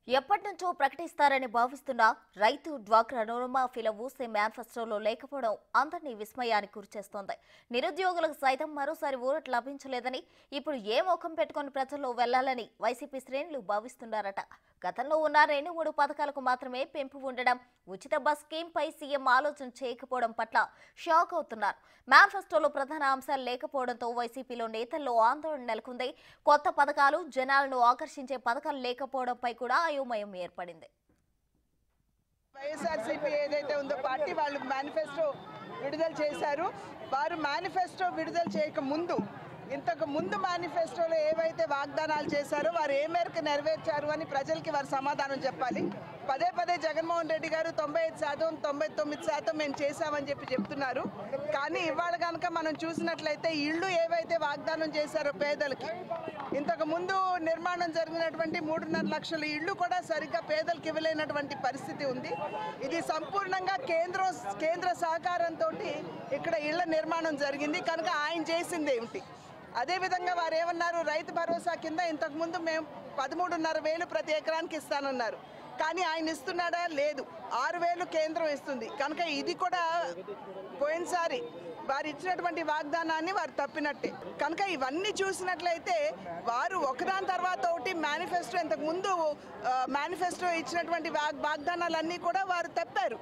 ఎప్పటి నుంచో ప్రకటిస్తారని భావిస్తున్న రైతు డ్వాక్రా రుణమాఫీల ఊసే మేనిఫెస్టోలో లేకపోవడం అందరినీ విస్మయానికి గురిచేస్తోంది. నిరుద్యోగులకు సైతం మరోసారి ఊరట లభించలేదని, ఇప్పుడు ఏ ముఖం పెట్టుకుని ప్రజల్లో వెళ్లాలని వైసీపీ శ్రేణులు భావిస్తున్నారట. గతంలో ఉన్న 2-3 పథకాలకు మాత్రమే పెంపు ఉండడం, ఉచిత బస్ స్కీమ్ పై సీఎం ఆలోచన చేయకపోవడం పట్ల షాక్ అవుతున్నారు. మేనిఫెస్టోలో ప్రధాన అంశాలు లేకపోవడంతో వైసీపీలో నేతల్లో ఆందోళన నెలకొంది. కొత్త పథకాలు, జనాలను ఆకర్షించే పథకాలు లేకపోవడంపై కూడా అయోమయం ఏర్పడింది. వైఎస్ఆర్సీపీ ఏదైతే ఉందో పార్టీ వాళ్ళు మేనిఫెస్టో విడుదల చేశారు. వారు మేనిఫెస్టో విడుదల చేయక ముందు ఇంతకు ముందు మేనిఫెస్టోలో ఏవైతే వాగ్దానాలు చేశారో వారు ఏ మేరకు నెరవేర్చారు అని ప్రజలకి వారు సమాధానం చెప్పాలి. పదే పదే జగన్మోహన్ రెడ్డి గారు 95%, 99% మేము చేశామని చెప్తున్నారు. కానీ ఇవాళ కనుక మనం చూసినట్లయితే ఇళ్ళు ఏవైతే వాగ్దానం చేశారో పేదలకి, ఇంతకు ముందు నిర్మాణం జరిగినటువంటి 3.5 లక్షల ఇళ్ళు కూడా సరిగ్గా పేదలకు ఇవ్వలేనటువంటి పరిస్థితి ఉంది. ఇది సంపూర్ణంగా కేంద్ర సహకారంతో ఇక్కడ ఇళ్ల నిర్మాణం జరిగింది. కనుక ఆయన చేసింది ఏమిటి? అదేవిధంగా వారు ఏమన్నారు, రైతు భరోసా కింద ఇంతకుముందు మేము 13,500 ప్రతి ఎకరానికి ఇస్తానన్నారు. కానీ ఆయన ఇస్తున్నాడా? లేదు. 6,000 కేంద్రం ఇస్తుంది. కనుక ఇది కూడా పోయినసారి వారు ఇచ్చినటువంటి వాగ్దానాన్ని వారు తప్పినట్టే. కనుక ఇవన్నీ చూసినట్లయితే వారు ఒకదాని తర్వాత ఒకటి మేనిఫెస్టో ఇంతకుముందు మేనిఫెస్టో ఇచ్చినటువంటి వాగ్దానాలన్నీ కూడా వారు తప్పారు.